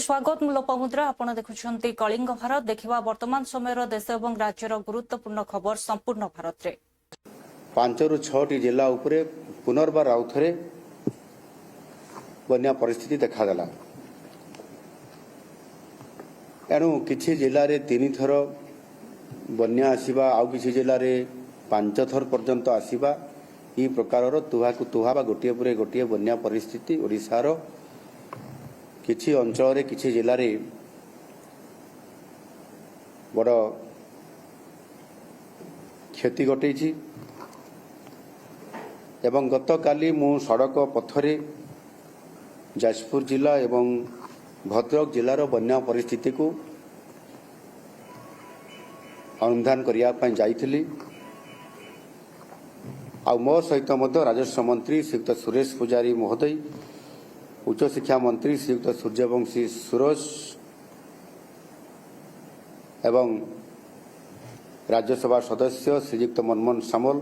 स्वागत मु लोपामुद्रा आपण देखुछंती कलिंग भारत देखिबा वर्तमान समय देश और राज्यर गुरुत्वपूर्ण खबर संपूर्ण भारत रे 5 ରୁ 6टी जिला उपरे पुनर्बार आउ थे बन्या परिस्थिति देखागला। एणु किछि जिले में 3 थर बन्या आसीबा आउ किछि जिले में 5 थर पर्यंत आसीबा ई प्रकार तुहाकु तुहा गोटे पर गोटे बन्या परिस्थिति ओडिशार किछि अंचल किछि जिले में बड़ क्षति घटैछि एवं गत काली मु सड़क पथरे जाजपुर जिला एवं भद्रक जिलार बन्या परिस्थिति को अनुधान करने जाइथिली। आ मो सहित राजस्व मंत्री श्रीयुक्त सुरेश पुजारी महोदय, उच्च शिक्षा मंत्री श्रीयुक्त सूर्यवंशी सुरेश एवं राज्यसभा सदस्य श्रीयुक्त मनमोहन सामल,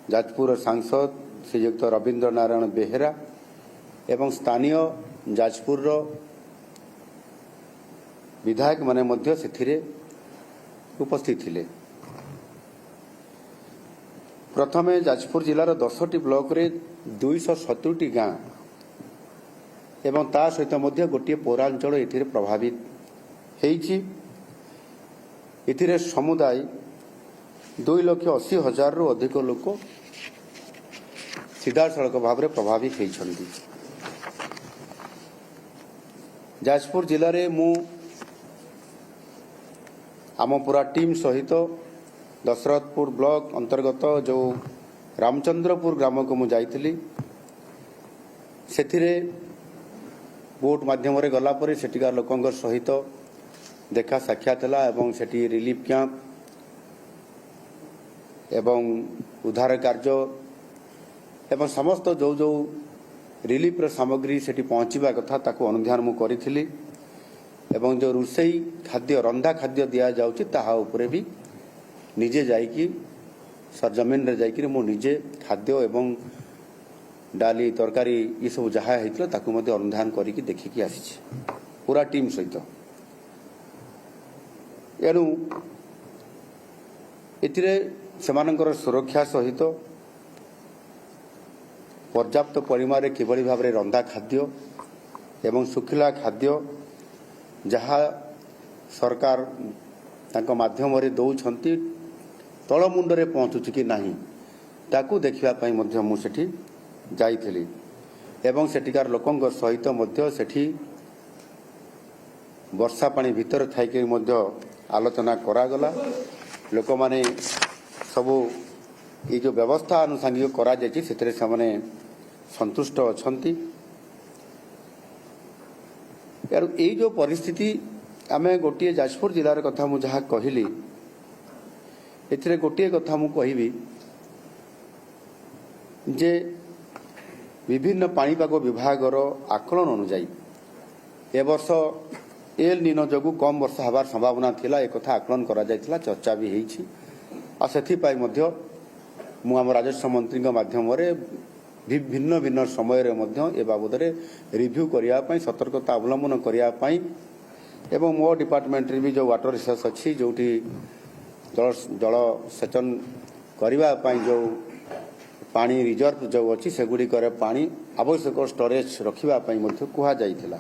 जाजपुर सांसद श्रीयुक्त रवींद्र नारायण बेहेरा एवं स्थानीय जाजपुर विधायक माने मध्य सेथिरे उपस्थित थिले। प्रथमे जाजपुर जिलार 10टी ब्लॉक रे 270टी गाँ एवं ता सहित मध्य गोटे पौरांचल एथिरे प्रभावित हेइछि। एथिरे समुदाय 2,80,000 रु अधिक लोक सीधा सड़क भाव में प्रभावित होइछन्ति। जाजपुर जिले में मु आम पूरा टीम सहित दशरथपुर ब्लॉक अंतर्गत जो रामचंद्रपुर ग्राम को मु जाइथिली। सेथिरे बोट माध्यम गला परे सेटिकार लोकंग सहित देखा साक्षात हला एवं सेठी रिलीफ कैंप एवं उद्धार कार्य एवं समस्त जो जो रिलीफ सामग्री सेठी पहुंचवा कथा ताको अनुध्यान मु करिथिली एवं जो रुसई खाद्य रंधा खाद्य दिया जाउची ताहा उपरे भी निजे जाइकी सरजमीन रे जाइकी मु निजे खाद्य एवं डाली तरकारी ये सब जहाँ होता ताकू मध्य अनुधान करिकी देखिकी आसीछि पूरा टीम सहित। एणु एथिरे सेमानकर सुरक्षा सहित पर्याप्त परिमाण किभली भाव में रंधा खाद्य एवं सुखिला खाद्य जहाँ सरकार तांको माध्यम रे दौछंती तळ मुंडरे पहुँचुछि कि नाही ताकू देखिबा पई मध्य मु सेठी जाइथिली एवं सेठिकार लोकंग सहित मध्य सेठी वर्षा पानी भीतर थाइके मध्य आलोचना करागला। लोक माने सबू ये जो व्यवस्था आनुषंगिक करा जायछि सेतरे सामने संतुष्ट अछंती। यार ये जो परिस्थिति आमे गोटे जाजपुर जिलार कथा मु जहाँ कहली एथिरे गोटे कथा मु कहिबी जे विभिन्न पाणीपाग विभागर आकलन अनुजाई ए वर्ष एल निनो जगु कम वर्षा हबार संभावना थिला एक कथा आकलन करा जायतिला चर्चा भी हेछि। आ सेथि पाई मध्य मु आम राजस्व मंत्री माध्यम रे भिन्न भिन्न समय रे मध्य ए बाबद रे रिव्यू करिया पई सतर्कता अवलंबन करिया पई एवं मो डिपार्टमेंट रे भी जो वाटर रिसोर्स अछि जोठी जल सेचन करिवा पई जो पानी रिजर्व जो अच्छी सेगुड़ी करे पानी आवश्यक स्टोरेज रखिबा पई मध्य कुहा जाइथिला।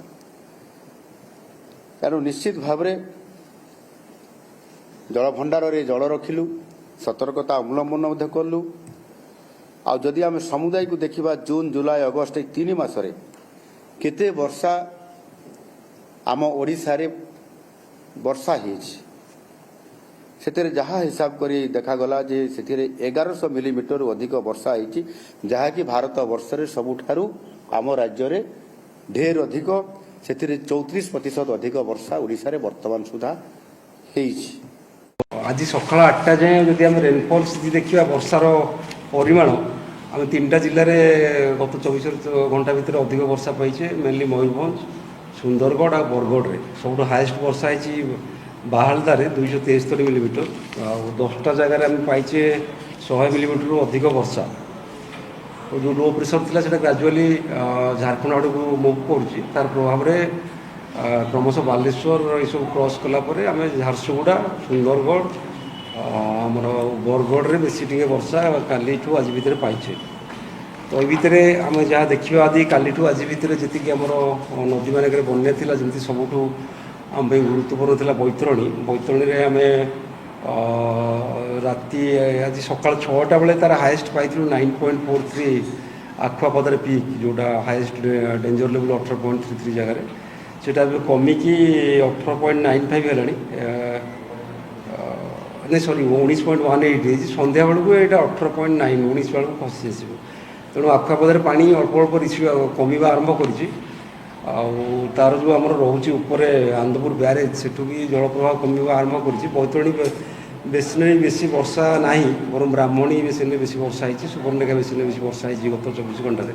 एणु निश्चित भाव में जल भंडार रे जल रखिलु सतर्कता अवलंबन मध्य कलु। आ जदि आम समुदाय को देखिबा जून जुलाई अगस्त 3 मास रे केते वर्षा आम ओडिसा रे वर्षा हेछि सेतेरे जहाँ हिसाब करी देखा गला जे सेतिरे 1100 मिलीमीटर अधिक वर्षा हेछि जहाँ कि भारत वर्ष रे सबुठारु आम राज्य रे ढेर अधिक सेतिरे 34% अधिक वर्षा ओडिसा रे वर्तमान सुधा हेछि। आज सकाल 8टा जाए जदि आम रेनफॉल स्थिति देखिए वर्षार परिमाण आम 3टा जिले में गत 24 घंटा भितर अधिक वर्षा पाइचे मेनली मयूरभंज सुंदरगढ़ और बरगढ़ में सब हाएस्ट वर्षा है बाहालदारे 273 मिलीमीटर आ 10टा जगार आम पाइचे 100 मिलीमीटर अधिक वर्षा जो लो प्रेसर था ग्राजुआली झारखंड आड़ को मुव कर तार प्रभाव में क्रमश बालेश्वर ये सब क्रॉस कलापर आम झारसुगुड़ा सुंदरगढ़ आमर बरगढ़ में बेसी टे वर्षा काली आज भितर पाइचे। तो ये भितर आम जहाँ देखा आदि काली आज भितर जी आम नदी मानक बन्या था जमी सबुठ आम गुरुत्वपूर्ण था बैतरणी बैतरणी में आम राति आज सका 6टा बेले तार हाएस्ट पाई 9.43 आखुआपदार पीक जोटा हाएस्ट डेंजर लेवल 18.33 जगार से कमिकी 18.95 है नहीं सॉरी 19.18 सन्ध्या बेलू यहाँ 18.9 19 बेलू खसी आस तेणु आखुआपदार पा अल्प अल्प रिसीव कमिवा आरंभ कर तार जो आम रोचे उपर आनंदपुर ब्यारेज सेठू भी जलप्रवाह कमिवा आरंभ कर बैतरणी बेसिन बेसी वर्षा ना बर ब्राह्मणी बेसिन बेसी वर्षा होती सुवर्णरेखा बेसिन बेसी वर्षा होती गत 24 घंटे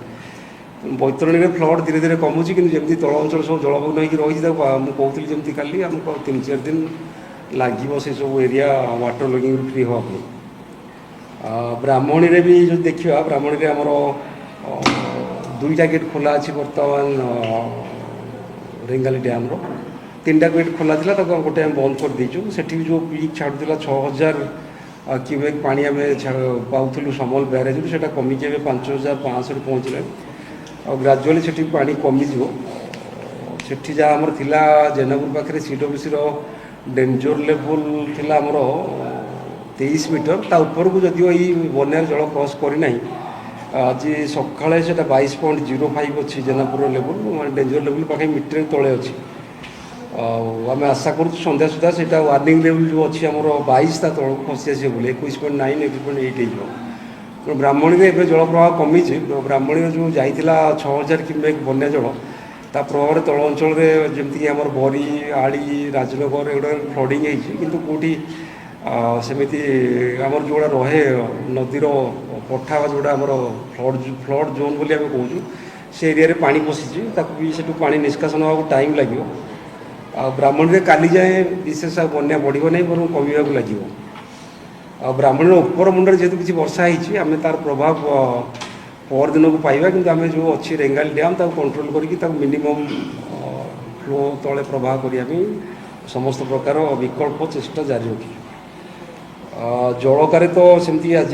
बैतरणी में फ्लड धीरे धीरे कमुची कि जमी तल अंचल सब जलमग्न होकर रही मुझे कहती जमी काली आमको 3-4 दिन लगे से सब एरिया वाटर लगिंग फ्री हाँपाई। ब्राह्मणी में भी जो देखा ब्राह्मणी में आमर 2टा गेट खोला अच्छी बर्तमान रेंगाली डैम 3टा गेट खोला था गोटे आम बंद कर देचु से जो पीक छाड़ूला 6000 क्यूमेक पानी आम पाऊँ समल ब्यारेज से कमिकी 5500 पहुँचला और ग्राजुआली से पानी कमिज से जहाँ आमर थिला जेनापुर पाखे CWC डेंजर लेवल थिला आमर 23 मीटर ता ऊपर को जदिव ये बन्यार जल क्रॉस करना आज सकाଳେ से 22.05 अच्छी जेनापुर लेवल डेंजर लेवल पाखे मीटर तले अच्छी आम आशा कर सन्ध्या सुधा से वार्निंग लेवल जो अच्छी आम 22 तल खसी आस 21.9 21.8 हो ब्राह्मणी में जल प्रवाह कमी ब्राह्मणी जो जाइला 6000 क्यूमेक बन्या जल ता प्रभाव तल अंचल जमीक आम बरी आड़ी राजनगर एगुड़ा फ्लडिंग होती कौटी सेमती आमर जोड़ा रहे नदीर पठा जोड़ा आमर फ्लड जोन बोली आम कहूँ से एरिया पानी पशिची भी से पा निष्कासन होगा टाइम लगे ब्राह्मणी में काली जाए विशेष बन्या बढ़ नहीं बर कमिया लगे ब्राह्मणी उपर मुंडे जेहतु किसी वर्षा होती आम तार प्रभाव पर दिन को पाइबा कि आम जो अच्छी रेंगाली डैम कंट्रोल करके मिनिमम फ्लो तले प्रवाह करने समस्त प्रकार विकल्प चेष्टा जारी रखी जलकार तो सेमती आज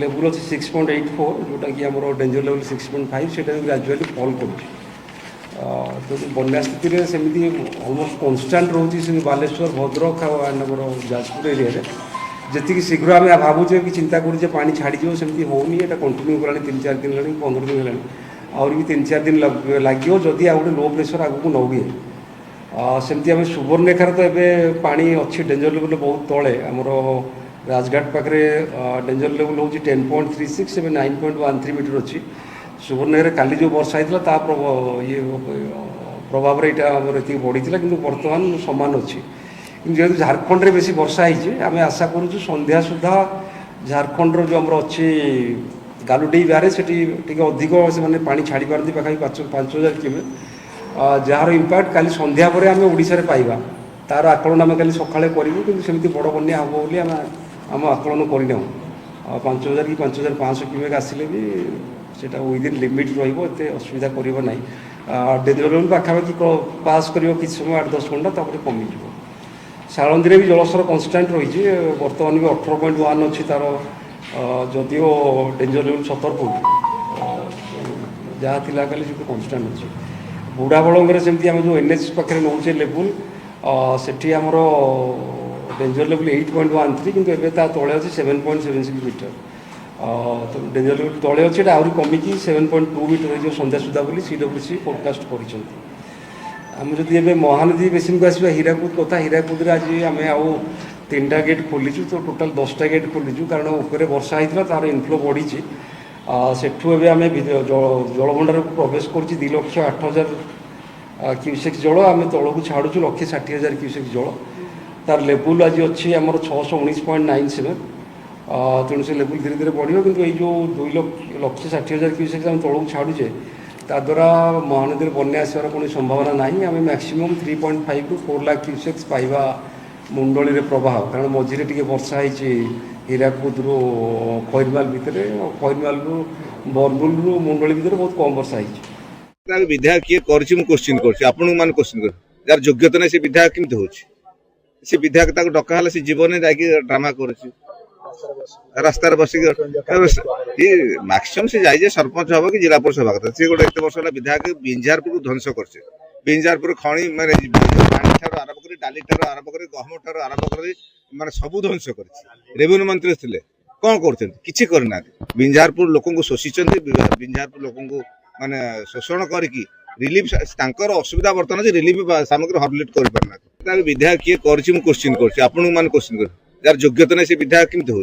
लेवल अच्छी 6.84 जोटा कि आम डेंजर लेवल 6.5 से ग्राजुआली फॉल कर तो बन्या स्थित सेमती ऑलमोस्ट कन्स्टाट रोचे बालेश्वर भद्रक आमर जाजपुर एरिया जी शीघ्र आम भावुचे कि चिंता करुचे पानी छाड़ीज सेमती होनी है कंटिन्यू कला 3-4 दिन है 15 दिन है आहरी भी 3-4 दिन लगे जदि आ गए लो प्रेसर आगू न हुए सेमती आम सुवर्णरेखार तो ये पानी अच्छी डेंजर लेवल बहुत तले आमर राजघाट पाखे डेंजर लेवल हूँ 10.36 एवं 9.13 मीटर अच्छी सुवर्णरेखा काली जो वर्षा होता ये प्रभाव ये बढ़ी कि बर्तमान सामान अच्छी जेहतु झारखंड में बेसी वर्षा होती आम आशा करूँ सन्ध्या सुधा झारखंड जो आम अच्छी गालुडी ब्यारेज से अधिक से पानी छाड़ी पारती पाखापाखि 5000 क्यूमेक जार इम्पैक्ट काली सन्ध्या पर आम ओडिशा पाइबा तार आकलन आम कल सकाଳେ करूँ कि सेमती बड़ बन्या हम बोली आम आकलन करना 5000 कि 5500 क्यूमेक आसिले भी सेटा विदिन लिमिट रही असुविधा करना डेंजर लेवल पाखापाखि पास कर कि समय 8-10 घंटा कमिज सालंदी भी जलस्तर कन्स्टाट रही बर्तमान भी 18.1 अच्छी तार जदिव डेंजर लेवल 17 जहाँ थी कल कन्स्टाट अच्छी बुढ़ाबड़ सेमती आम जो NH पाखे नौचे लेवल से आमर डेंजर लेवल 8.13 किंतु एबे ता तले अच्छी 7.76 मीटर तो डेंजर लेवल तले अच्छी आहरी कमिकी 7.2 मीटर हो सन्ध्या सुधा बोली CWC फोरकास्ट कर आम जदि ए महानदी बेसिन को आसवा हीराकुद कथा हीराकुद आज आम आउ 3टा गेट खोलीचु तो टोटाल 10टा गेट खोलीचु कारण ऊपर वर्षा होता तार इनफ्लो बढ़ी सेठू एवं आम जलभंडार को प्रवेश कर 2,08,000 क्यूसेक जल आम तलू छाड़ू 1,60,000 क्यूसेक जल तार लेवल आज अच्छी आमर 619.97 तेणु से लेवल धीरे धीरे बढ़ कि जो 2,60,000 क्यूसेक आम तलू छाड़ूचे ताद्वारा महानदी बन्या आसवर कौन संभावना ना आम मैक्सिमम 3.5 ରୁ 4 लाख क्यूसेक्स पाइबा मुंडली प्रवाह कारण मझे टे वर्षा होती हीराकुद खैरमाल भितर खैरमाल बरमुल मुंडली भितर बहुत कम वर्षा होती। विधायक किए क्वेश्चन कर क्वेश्चन कर यार योग्यता नहीं से विधायक केमती हो से विधायक डका से जीवन ड्रामा कर रास्तार बसिक मैक्सिमम से जाए सरपंच हम कि जिला परिषद सभा सी गोटे एत वर्ष विधायक बिंजारपुर ध्वंस कर बिंजारपुर खणी माने पानी ठार आरंभ कर डाली ठार आरंभ कर गहम ठार आरंभ कर माने सबू ध्वंस कर रेवेन्यू मंत्री थे कौन करना बिंजारपुर लोक शोषिंट बिंजारपुर लोक माने शोषण करके रिलीफ असुविधा बर्तमान से रिलीफ सामग्री हरलिट कर पारना विधायक किए क्वेश्चन क्वेश्चन कर यार योग्यता नहीं से विधायक केमती हो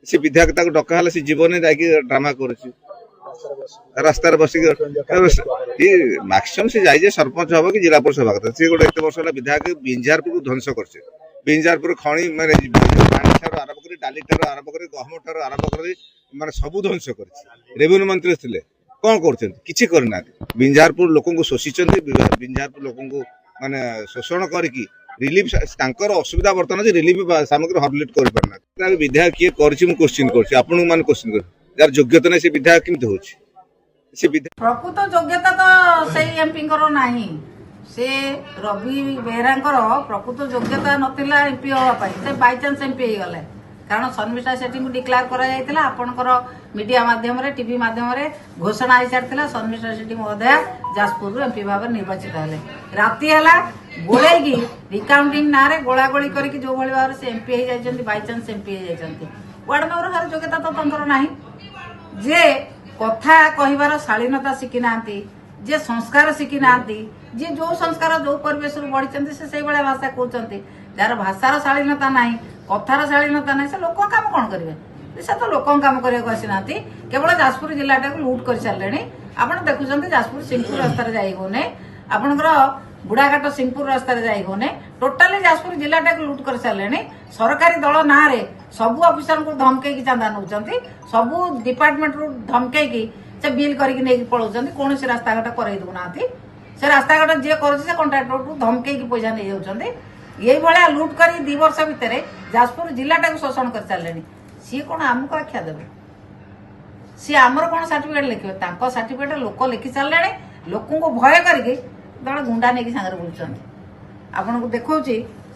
से विधायक डका से जीवन ड्रामा कर रास्तार बसिक मैक्सिमम से जाए सरपंच हम कि जिला परिषद सभा सी गोटे एत वर्ष विधायक बिंजारपुर ध्वंस कर बिंजारपुर खणी माने पानी ठार आरंभ कर डाली ठार आरंभ कर गहम ठार आरंभ कर माने सबू ध्वंस कर रेवेन्यू मंत्री थे कौन करना बिंजारपुर लोक शोषिंट बिंजारपुर लोक माने शोषण करके रिलीफ असुविधा बर्तमान से रिलीफ सामग्री हरलिट कर पारना विधायक किए क्वेश्चन कर यार योग्यता नहीं से विधायक केमती हो प्रकृत योग्यता तो से एमपी नहीं से रवि बेहरा प्रकृत योग्यता नाला एमपी हाँपाई से बाईचान्स एमपी हो गले कारण शर्मिष्ठा सेठी डिक्लेयर करा आपणकर मीडिया माध्यम टीवी माध्यम घोषणा हो सारी शर्मिष्ठा सेठी महोदया जाजपुर एमपी भाव निर्वाचित हेले राति है गोलैकी रिकाउंटिंग ना गोलागोली करके जो भाव से एमपी हो बाईचान्स एमपी हो वार्ड मेंबर हर योग्यता तो तंत्र ना जे कथा कहबार शालीनता शिखी ना जे संस्कार शिखी ना जे जो संस्कार जो परिवेश बढ़ी से भाषा कहते जार भाषार शालीनता ना कथार शालीनता ना से लोक काम कौन करेंगे से तो लोक काम करने आसीना केवल जाजपुर जिलाटा को लुट कर सारे आप देखुं जाजपुर सिंहपुर रास्तार जाइए आपंकर बुढ़ाघाट सिंहपुर रास्तार जाइए टोटाली जाजपुर जिलाटा को लुट कर सारे सरकारी दल ना सबू अफिसर को धमकई चांदा नौ सबू डिपार्टमेंट रू धमकई से बिल करके पलाउं कौन रास्ता घाट कर दूना से रास्ता घाट जी कर कंट्राक्टर को धमकई पैसा नहीं जाऊँ ये भाया लुट कर 2 वर्ष भितर जाजपुर जिलाटा को शोषण कर सारे सी कौन आमको आख्या देवे सी आमर कौन सर्टिफिकेट लिखे सर्टिफिकेट लोक लिखि सारे लोक भय करके दल गुंडा नहीं सागर बुलूं आपन को देखा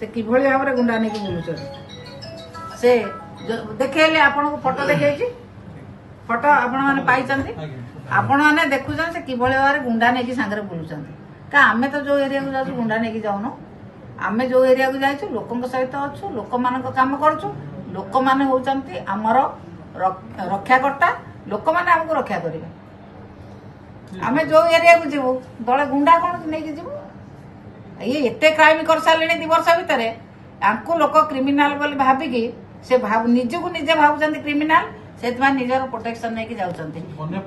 से कि भाव में गुंडा नहीं बुलूं से देखेले आपन को फोटो देखे फोटो आपण मैंने पाई आपण मैंने देखुं से कि भाव में गुंडा नहीं सागर बुलूं क्या आम तो जो एरिया को जाऊँ गुंडा नहीं जाऊन आम जो एरिया को जाइए लोक सहित अच्छु लोक मान कम करूँ लोक मैंने होती आमर रक्षाकर्ता लोक मैंने आमको रक्षा करेंगे आम जो एरिया को जीवु दल गुंडा कौन नहीं जीवु ये एत क्राइम कर सारे 2 वर्ष भितर आपको लोक क्रिमिनाल बोली भाविकी से निजक निजे भावुं क्रिमिनाल से निजर प्रोटेक्शन नहीं जाऊँच बन्या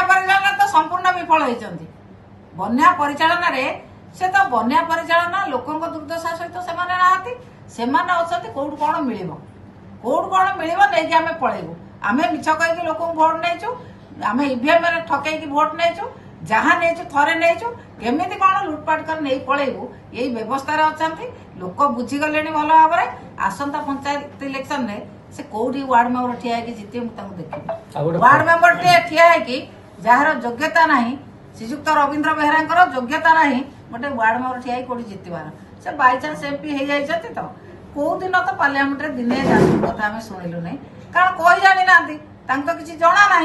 परिचालना तो संपूर्ण विफल होती बन्या परिचालना से तो बन्या परिचालना लोकों दुर्दशा सहित से कौट कौन मिल कौट कौन मिल नहीं आम पलैबू आम मिछ कहीकि लोक भोट नहीं आम ईवीएम ठकई भोट नहीं जहाँ नहीं थे नहीं केमी कौन लुटपाट कर नहीं पलैबू यही व्यवस्था अच्छा लोक बुझीगले भल भाव में आसंता पंचायत इलेक्शन में से कौटी वार्ड मेंबर ठिया जिते देखी वार्ड मेंबर ठिया जार योग्यता ना श्रीजुक्त रवींद्र बेहरा योग्यता ना गोटे वार्ड मेंबर ठिया कौटी जितबार से बाईचान्स एमपी हो जाती तो कौ दिन तो पार्लियामेंट दिने जाजपुर कथा आम शुणिलु नहीं कारण कही जानी ना तो किसी जना ना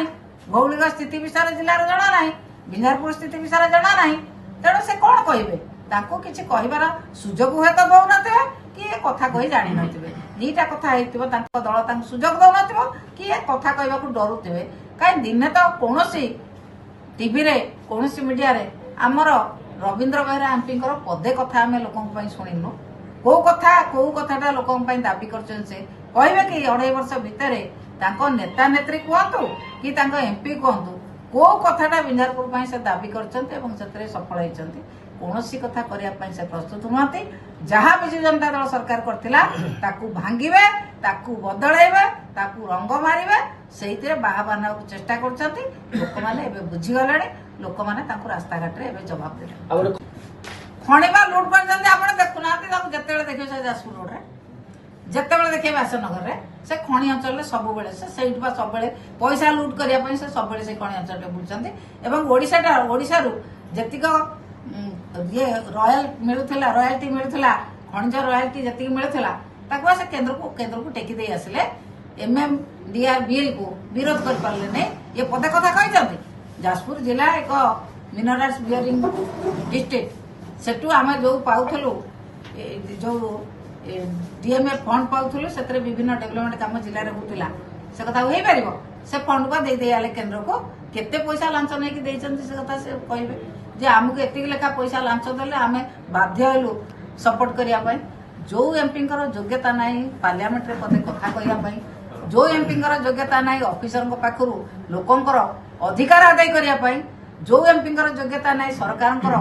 भौगोलिक स्थिति विषय जिलार जना ना बिंजारपुर स्थिति विषय जना ना तेणु से कौन कहे किसी कहबार सुजोग हुए तो दौन कि कथा कही जानी नथिबे 2टा कथा हेतिबो तांको दल सुजोग दौन कि कथा कहबा को डरुवे कहीं दिने तो कौन टीवी रे कौन मीडिया रे आमर रवींद्र बेहरा एमपी पदे कथा आम लोक शुणिनु कौ कथाटा लोक दाबी कर कहे कि 2.5 वर्ष भितर नेता नेत्री कहतु कि एमपी कहतु कौ कथाटा बिंजारपुर से दाबी कर सफल होती कौन कथा करने से प्रस्तुत नुहति जहाँ विजु जनता दल सरकार करथिला ताकू भांगिबे ताकू बदलैबे ताकू रंग मारिबे सेइते बाहा बाना को चेष्टा करछंती लोक माने एबे बुझी गलाडे लोक माने ताकू रास्ता घाट रे एबे जवाब देले खणिबा लूट करछंती आपण देखुनाती ताकू जतेले देखियो से जासपुर रोड रे ଯେତେବେଳେ ଦେଖିବେ ବ୍ୟାସନଗରରେ ସେ ଖଣି ଅଞ୍ଚଳରେ ସବୁବେଳେ ସେଇଠି ବା ସବୁବେଳେ ପଇସା ଲୁଟ୍ କରିବା ପାଇଁ ସେ ସବୁବେଳେ ସେ ଖଣି ଅଞ୍ଚଳରେ ବୁଲୁଛନ୍ତି ଏବଂ ଓଡ଼ିଶାରୁ ଯେତିକ ରୟାଲଟି ମିଳୁଥିଲା ଖଣିଜ ରୟାଲଟି ଯେତିକି ମିଳୁଥିଲା ତାକୁ ସେ କେନ୍ଦ୍ରକୁ ଟେକି ଦେଇ ଆସିଲେ MMDR ବିଲ୍ କୁ ବିରୋଧ କରିପାରିଲେ ନାହିଁ। ଏ ପଦେ କଥା କହିଛନ୍ତି। ଯାଜପୁର ଜିଲ୍ଲା ଏକ ମିନରାଲ୍ସ ବିୟରିଂ ଡିଷ୍ଟ୍ରିକ୍ଟ ସେଠୁ ଆମେ ଯୋଉ ପାଉଥିଲୁ ଯୋଉ DMF ଫଣ୍ଡ ପାଉଥିଲୁ ସେଥିରେ ବିଭିନ୍ନ ଡେଭଲପମେଣ୍ଟ କାମ ଜିଲ୍ଲାରେ ହଉଥିଲା ସେ କଥା ହେଇପାରିବ ସେ ଫଣ୍ଡ ବା ଦେଇ ଆଲେ କେନ୍ଦ୍ରକୁ କେତେ ପଇସା ଲାଞ୍ଚ ନେଇକି ଦେଇଛନ୍ତି ସେ କଥା ସେ କହିବେ ଯେ ଆମକୁ ଏତିକି ଲେଖା ପଇସା ଲାଞ୍ଚ ଦେଲେ ଆମେ ବାଧ୍ୟ ହେଲୁ ସପୋର୍ଟ କରିବା ପାଇଁ। ଯୋଉ ଏମ୍ପିଙ୍କର ଯୋଗ୍ୟତା ନାହିଁ ପାର୍ଲିଆମେଣ୍ଟରେ ପଦେ କଥା କହିବା ପାଇଁ ଯୋଉ ଏମ୍ପିଙ୍କର ଯୋଗ୍ୟତା ନାହିଁ ଅଫିସରଙ୍କ ପାଖରୁ ଲୋକଙ୍କର ଅଧିକାର ଆଦାୟ କରିବା ପାଇଁ ଯୋଉ ଏମ୍ପିଙ୍କର ଯୋଗ୍ୟତା ନାହିଁ ସରକାରଙ୍କର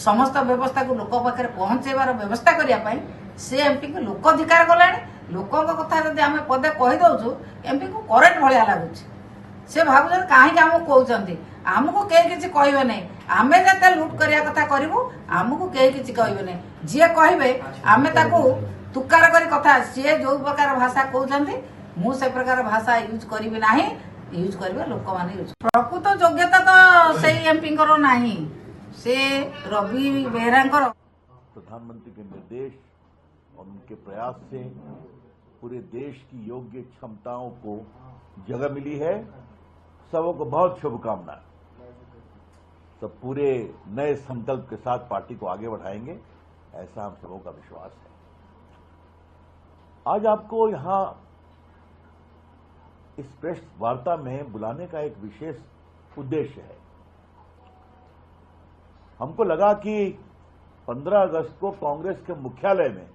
ସମସ୍ତ ବ୍ୟବସ୍ଥାକୁ ଲୋକ ପାଖରେ ପହଞ୍ଚେଇବାର ବ୍ୟବସ୍ଥା କରିବା ପାଇଁ ସେ ଏମ୍ପିଙ୍କୁ ଲୋକ ଅଧିକାର କଲେଣି। ଲୋକଙ୍କ କଥା ଯଦି ଆମେ ପଦେ କହିଦଉଛୁ ଏମ୍ପିଙ୍କୁ କରେଣ୍ଟ ଭଳିଆ ଲାଗୁଛି। ସେ ଭାବୁଛନ୍ତି କାହିଁକି ଆମକୁ କହୁଛନ୍ତି ଆମକୁ କେହି କିଛି କହିବେ ନାହିଁ ଆମେ ଯେତେ ଲୁଟ୍ କରିବା କଥା କରିବୁ ଆମକୁ କେହି କିଛି କହିବେ ନାହିଁ ଯିଏ କହିବେ ଆମେ ତାକୁ ତୁକାର କରି କଥା ସିଏ ଯୋଉ ପ୍ରକାର ଭାଷା କହୁଛନ୍ତି ମୁଁ ସେ ପ୍ରକାର ଭାଷା ୟୁଜ୍ କରିବି ନାହିଁ ୟୁଜ୍ କରିବେ ଲୋକମାନେ ୟୁଜ୍ ପ୍ରକୃତ ଯୋଗ୍ୟତା ତ ସେଇ ଏମ୍ପିଙ୍କର ନାହିଁ ସେ ରବି ବେହେରାଙ୍କର प्रधानमंत्री के निर्देश और उनके प्रयास से पूरे देश की योग्य क्षमताओं को जगह मिली है। सबको बहुत शुभकामनाएं। सब पूरे नए संकल्प के साथ पार्टी को आगे बढ़ाएंगे ऐसा हम सबों का विश्वास है। आज आपको यहां इस प्रेस वार्ता में बुलाने का एक विशेष उद्देश्य है। हमको लगा कि 15 अगस्त को कांग्रेस के मुख्यालय में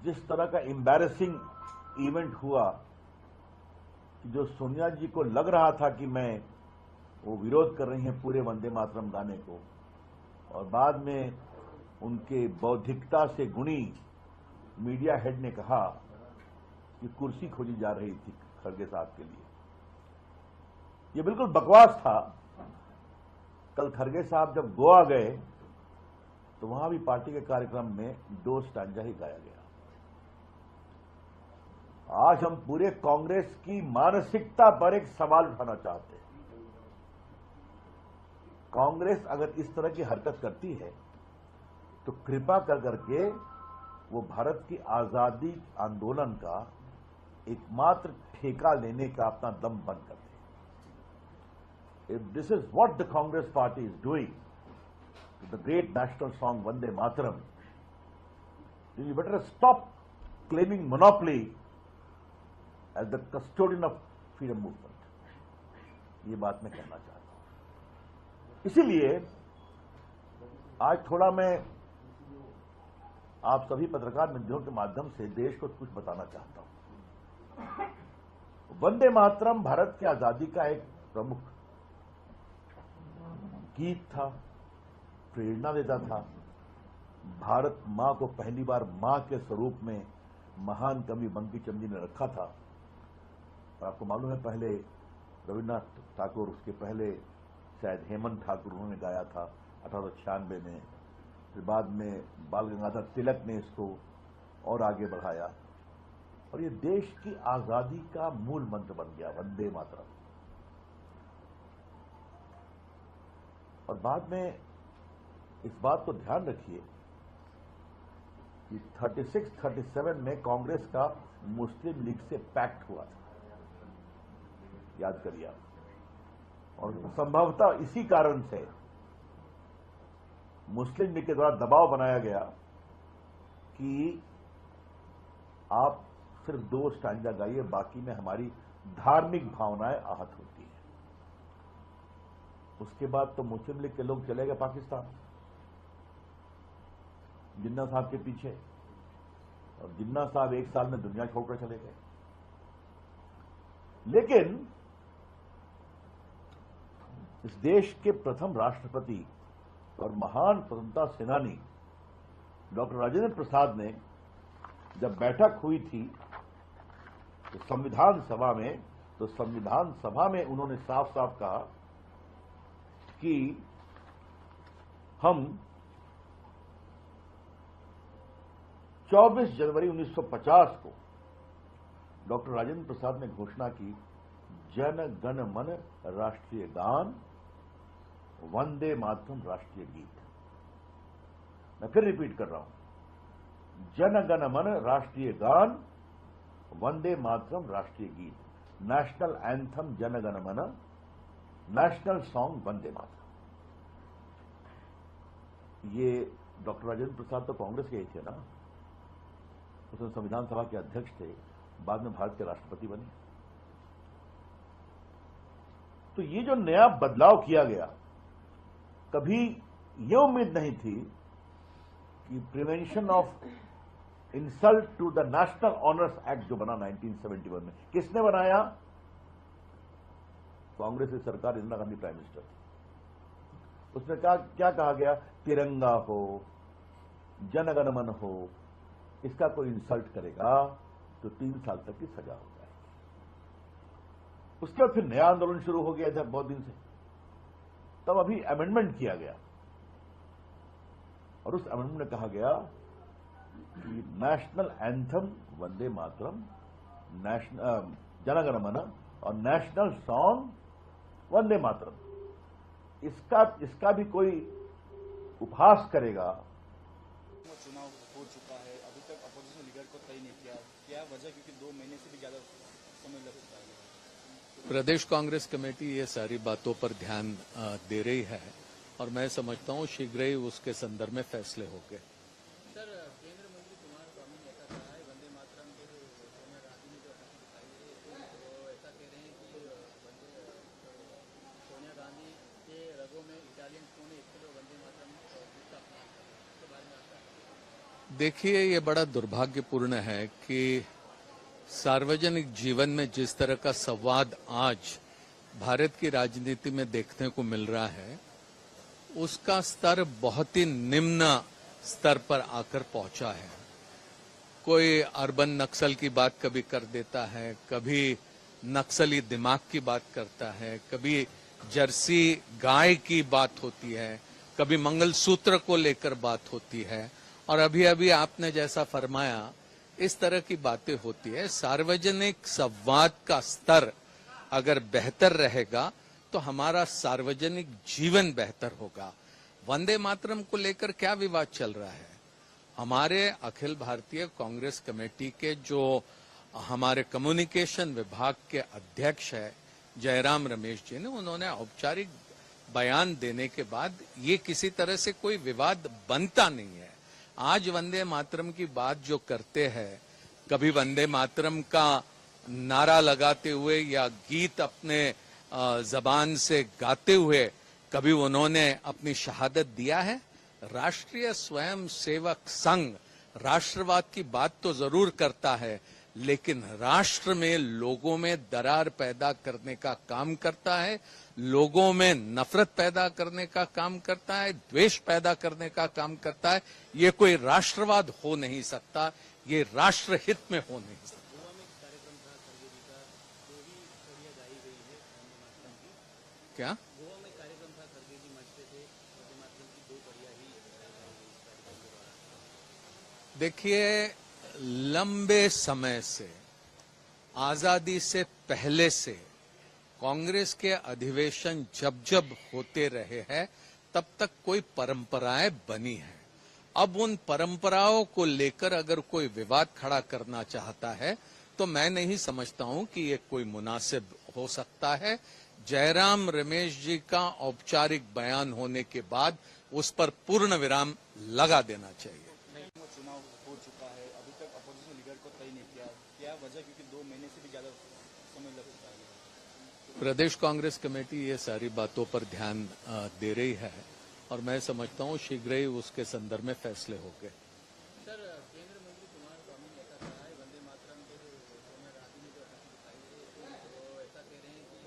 जिस तरह का एम्बैरेसिंग इवेंट हुआ जो सोनिया जी को लग रहा था कि वो विरोध कर रही हैं पूरे वंदे मातरम गाने को और बाद में उनके बौद्धिकता से गुणी मीडिया हेड ने कहा कि कुर्सी खोजी जा रही थी खड़गे साहब के लिए। ये बिल्कुल बकवास था। कल खड़गे साहब जब गोवा गए तो वहां भी पार्टी के कार्यक्रम में 2 स्टैंजा ही गाया गया। आज हम पूरे कांग्रेस की मानसिकता पर एक सवाल उठाना चाहते हैं। कांग्रेस अगर इस तरह की हरकत करती है तो कृपा करके वो भारत की आजादी आंदोलन का एकमात्र ठेका लेने का अपना दम बंद कर दे। If this is what the Congress party is doing the great national song Vande Mataram, then you better stop claiming monopoly as the custodian of freedom movement. ये बात मैं कहना चाहता हूं। इसीलिए आज थोड़ा मैं आप सभी पत्रकार मित्रों के माध्यम से देश को कुछ बताना चाहता हूं। वंदे मातरम भारत की आजादी का एक प्रमुख गीत था, प्रेरणा देता था। भारत मां को पहली बार मां के स्वरूप में महान कवि बंकिम चंद्र ने रखा था। और आपको मालूम है पहले रविन्द्रनाथ ठाकुर, उसके पहले शायद हेमंत ठाकुर उन्होंने गाया था 1896 में। फिर बाद में बाल गंगाधर तिलक ने इसको और आगे बढ़ाया और ये देश की आजादी का मूल मंत्र बन गया वंदे मातरम। और बाद में इस बात को ध्यान रखिए कि 36-37 में कांग्रेस का मुस्लिम लीग से पैक्ट हुआ था, याद करिए आप। और संभवतः इसी कारण से मुस्लिम लीग के द्वारा दबाव बनाया गया कि आप सिर्फ 2 स्टैंजा गाइए, बाकी में हमारी धार्मिक भावनाएं आहत होती हैं। उसके बाद तो मुस्लिम लीग के लोग चले गए पाकिस्तान जिन्ना साहब के पीछे, और जिन्ना साहब 1 साल में दुनिया छोड़कर चले गए। लेकिन इस देश के प्रथम राष्ट्रपति और महान स्वतंत्रता सेनानी डॉक्टर राजेंद्र प्रसाद ने जब बैठक हुई थी तो संविधान सभा में उन्होंने साफ साफ कहा कि हम 24 जनवरी 1950 को डॉक्टर राजेंद्र प्रसाद ने घोषणा की, जन गण मन राष्ट्रीय गान, वंदे मातरम राष्ट्रीय गीत। मैं फिर रिपीट कर रहा हूं, जन गण मन राष्ट्रीय गान, वंदे मातरम राष्ट्रीय गीत, नेशनल एंथम जन गण मन, नेशनल सॉन्ग वंदे मातरम। ये डॉक्टर राजेंद्र प्रसाद तो कांग्रेस के ही थे ना, उसमें संविधान सभा के अध्यक्ष थे, बाद में भारत के राष्ट्रपति बने। तो ये जो नया बदलाव किया गया, कभी ये उम्मीद नहीं थी कि prevention of insult to the national honours act जो बना 1971 में, किसने बनाया? कांग्रेस की सरकार, इंदिरा गांधी प्राइम मिनिस्टर थी। उसमें क्या कहा गया? तिरंगा हो, जनगण मन हो, इसका कोई इंसल्ट करेगा तो 3 साल तक की सजा हो जाएगी। उसके बाद फिर नया आंदोलन शुरू हो गया था बहुत दिन से। तब अभी अमेंडमेंट किया गया और उस अमेंडमेंट में कहा गया कि national anthem Vande Mataram, national जनगण मन और नेशनल सॉन्ग वंदे मातरम, इसका भी कोई उपहास करेगा। चुनाव हो चुका है, अभी तक अपोजिशन लीडर को तय नहीं किया, क्या वजह? क्योंकि 2 महीने से भी ज्यादा समय लग चुका है। प्रदेश कांग्रेस कमेटी ये सारी बातों पर ध्यान दे रही है और मैं समझता हूँ शीघ्र ही उसके संदर्भ में फैसले होंगे। सर, केंद्रीय मंत्री कुमार स्वामी ने ऐसा कहा है, वंदे मातरम के सोनिया गांधी ने जो दिखाई है, वो ऐसा कह रहे हैं कि सोनिया गांधी के रगों में इटालियन खून है, इसके लिए वंदे मातरम का अपमान के बारे में आता है। देखिए, ये बड़ा दुर्भाग्यपूर्ण है कि सार्वजनिक जीवन में जिस तरह का संवाद आज भारत की राजनीति में देखने को मिल रहा है, उसका स्तर बहुत ही निम्न स्तर पर आकर पहुंचा है। कोई अर्बन नक्सल की बात कभी कर देता है, कभी नक्सली दिमाग की बात करता है, कभी जर्सी गाय की बात होती है, कभी मंगलसूत्र को लेकर बात होती है, और अभी अभी आपने जैसा फरमाया इस तरह की बातें होती है। सार्वजनिक संवाद का स्तर अगर बेहतर रहेगा तो हमारा सार्वजनिक जीवन बेहतर होगा। वंदे मातरम को लेकर क्या विवाद चल रहा है? हमारे अखिल भारतीय कांग्रेस कमेटी के जो हमारे कम्युनिकेशन विभाग के अध्यक्ष है जयराम रमेश जी ने, उन्होंने औपचारिक बयान देने के बाद ये किसी तरह से कोई विवाद बनता नहीं है। आज वंदे मातरम की बात जो करते हैं, कभी वंदे मातरम का नारा लगाते हुए या गीत अपने जबान से गाते हुए कभी उन्होंने अपनी शहादत दिया है? राष्ट्रीय स्वयं सेवक संघ राष्ट्रवाद की बात तो जरूर करता है, लेकिन राष्ट्र में लोगों में दरार पैदा करने का काम करता है, लोगों में नफरत पैदा करने का काम करता है, द्वेष पैदा करने का काम करता है। ये कोई राष्ट्रवाद हो नहीं सकता, ये राष्ट्र हित में हो नहीं सकता। क्या गोवा में कार्यक्रम था, खड़गे जी मंच पे थे, वंदे मातरम की 2 कड़ियां ही देखिए, लंबे समय से, आजादी से पहले से कांग्रेस के अधिवेशन जब जब होते रहे हैं, तब तक कोई परंपराएं बनी हैं। अब उन परंपराओं को लेकर अगर कोई विवाद खड़ा करना चाहता है तो मैं नहीं समझता हूं कि ये कोई मुनासिब हो सकता है। जयराम रमेश जी का औपचारिक बयान होने के बाद उस पर पूर्ण विराम लगा देना चाहिए। चुनाव हो चुका है, अभी तक अपोजिशन लीडर को तय नहीं किया, क्या वजह? क्योंकि 2 महीने से भी ज्यादा समय लग चुका है। प्रदेश कांग्रेस कमेटी ये सारी बातों पर ध्यान दे रही है और मैं समझता हूं शीघ्र ही उसके संदर्भ में फैसले होंगे। सर, केंद्रीय मंत्री कुमार स्वामी ने ऐसा कहा है, वंदे मातरम के सोनिया गांधी ने जो दिखाई है, वो ऐसा कह रहे हैं कि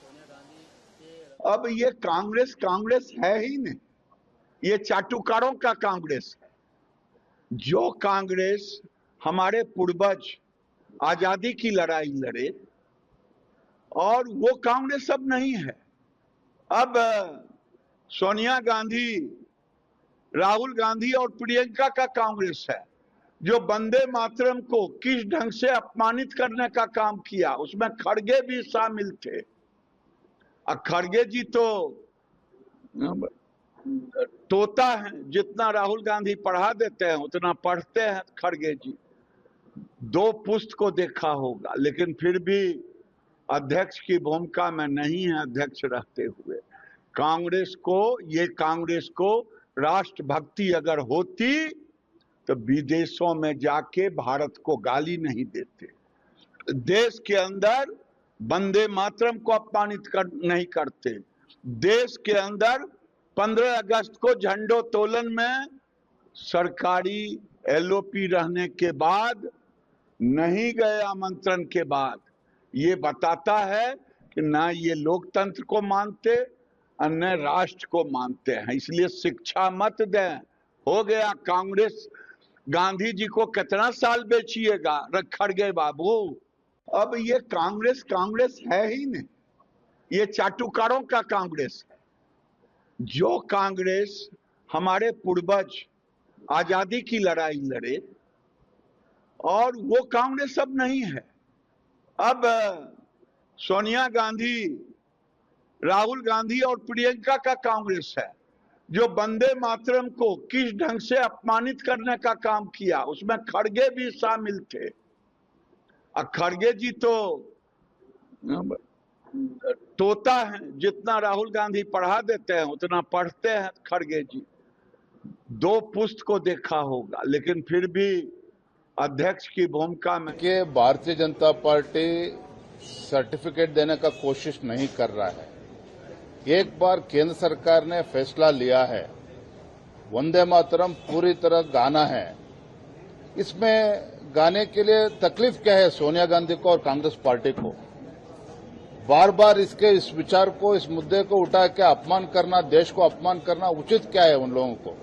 सोनिया गांधी के अब ये कांग्रेस है ही नहीं, ये चाटुकारों का कांग्रेस है। जो कांग्रेस हमारे पूर्वज आजादी की लड़ाई लड़े, और वो कांग्रेस अब नहीं है। अब सोनिया गांधी राहुल गांधी और प्रियंका का कांग्रेस है, जो वंदे मातरम को किस ढंग से अपमानित करने का काम किया। उसमें खड़गे भी शामिल थे। और खड़गे जी तो तोता है, जितना राहुल गांधी पढ़ा देते हैं उतना पढ़ते हैं खड़गे जी। 2 पुस्त को देखा होगा, लेकिन फिर भी अध्यक्ष की भूमिका में नहीं है। अध्यक्ष रहते हुए कांग्रेस को राष्ट्रभक्ति अगर होती तो विदेशों में जाके भारत को गाली नहीं देते। देश के अंदर वंदे मातरम को अपमानित नहीं करते। देश के अंदर 15 अगस्त को झंडोत्तोलन में सरकारी एलओपी रहने के बाद नहीं गए आमंत्रण के बाद। ये बताता है कि ना ये लोकतंत्र को मानते और न राष्ट्र को मानते हैं। इसलिए शिक्षा मत दें। हो गया। कांग्रेस गांधी जी को कितना साल बेचिएगा खड़गे बाबू। अब ये कांग्रेस है ही नहीं, ये चाटुकारों का कांग्रेस है। जो कांग्रेस हमारे पूर्वज आजादी की लड़ाई लड़े, और वो कांग्रेस अब नहीं है। अब सोनिया गांधी, राहुल गांधी और प्रियंका का कांग्रेस है, जो वंदे मातरम को किस ढंग से अपमानित करने का काम किया। उसमें खड़गे भी शामिल थे। और खड़गे जी तो तोता है, जितना राहुल गांधी पढ़ा देते हैं उतना पढ़ते हैं खड़गे जी। 2 पुस्त को देखा होगा, लेकिन फिर भी अध्यक्ष की भूमिका में कि भारतीय जनता पार्टी सर्टिफिकेट देने का कोशिश नहीं कर रहा है। एक बार केंद्र सरकार ने फैसला लिया है, वंदे मातरम पूरी तरह गाना है। इसमें गाने के लिए तकलीफ क्या है सोनिया गांधी को और कांग्रेस पार्टी को? बार बार इस विचार को, इस मुद्दे को उठा के अपमान करना, देश को अपमान करना उचित क्या है उन लोगों को?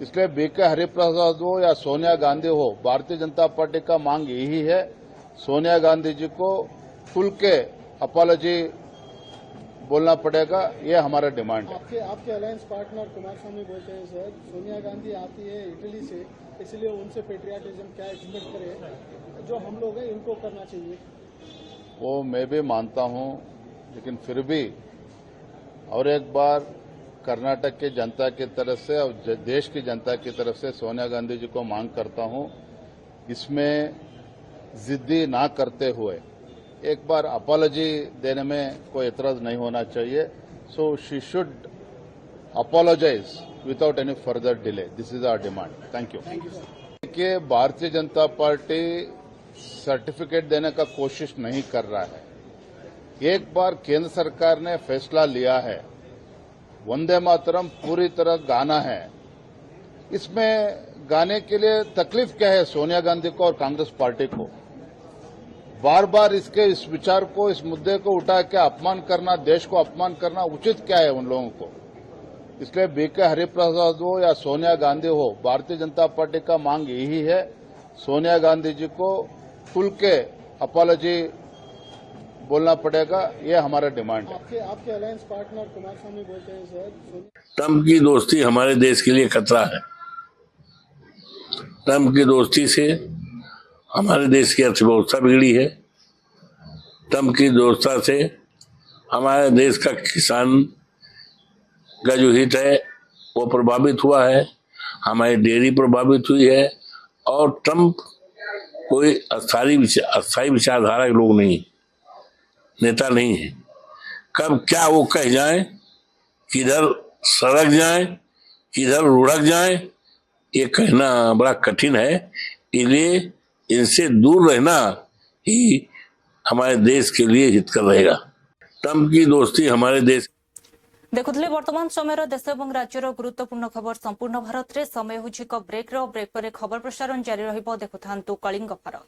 इसलिए बीके हरिप्रसाद हो या सोनिया गांधी हो, भारतीय जनता पार्टी का मांग यही है, सोनिया गांधी जी को खुल के अपॉलॉजी बोलना पड़ेगा। ये हमारा डिमांड है। आपके अलायंस पार्टनर कुमारस्वामी बोलते हैं सर, सोनिया गांधी आती है इटली से, इसलिए उनसे पेट्रियाटिज्म क्या एक्सपेक्ट करें, जो हम लोग हैं इनको करना चाहिए। वो मैं भी मानता हूं, लेकिन फिर भी और एक बार कर्नाटक की जनता की तरफ से और देश की जनता की तरफ से सोनिया गांधी जी को मांग करता हूं, इसमें जिद्दी ना करते हुए एक बार अपॉलॉजी देने में कोई एतराज नहीं होना चाहिए। So she should apologise without any further delay. This is our demand. Thank you. कि भारतीय जनता पार्टी सर्टिफिकेट देने का कोशिश नहीं कर रहा है। एक बार केंद्र सरकार ने फैसला लिया है, वंदे मातरम पूरी तरह गाना है। इसमें गाने के लिए तकलीफ क्या है सोनिया गांधी को और कांग्रेस पार्टी को? बार बार इस विचार को, इस मुद्दे को उठा के अपमान करना, देश को अपमान करना उचित क्या है उन लोगों को? इसलिए बीके हरिप्रसाद हो या सोनिया गांधी हो, भारतीय जनता पार्टी का मांग यही है, सोनिया गांधी जी को खुल के अपॉलॉजी बोलना पड़ेगा। ये हमारा डिमांड है। आपके अलायंस पार्टनर कुमारस्वामी बोलते हैं सर, ट्रंप की दोस्ती हमारे देश के लिए खतरा है। ट्रंप की दोस्ती से हमारे देश की अर्थव्यवस्था बिगड़ी है। ट्रंप की दोस्ती से हमारे देश का किसान का जो हित है वो प्रभावित हुआ है, हमारी डेयरी प्रभावित हुई है। और ट्रंप कोई अस्थायी विचारधारा के लोग नहीं, नेता नहीं है। कब क्या वो कह जाए, किधर सड़क जाए, किधर लुढ़क जाए, ये कहना बड़ा कठिन है। इसलिए इनसे दूर रहना ही हमारे देश के लिए हितकर रहेगा। ट्रंप की दोस्ती हमारे देश। देखुले वर्तमान समय देश और राज्यर गुरुत्वपूर्ण खबर संपूर्ण भारत में। समय होछि ब्रेक पर खबर प्रसारण जारी रहिबो। देखुथांतु कलिंग भारत।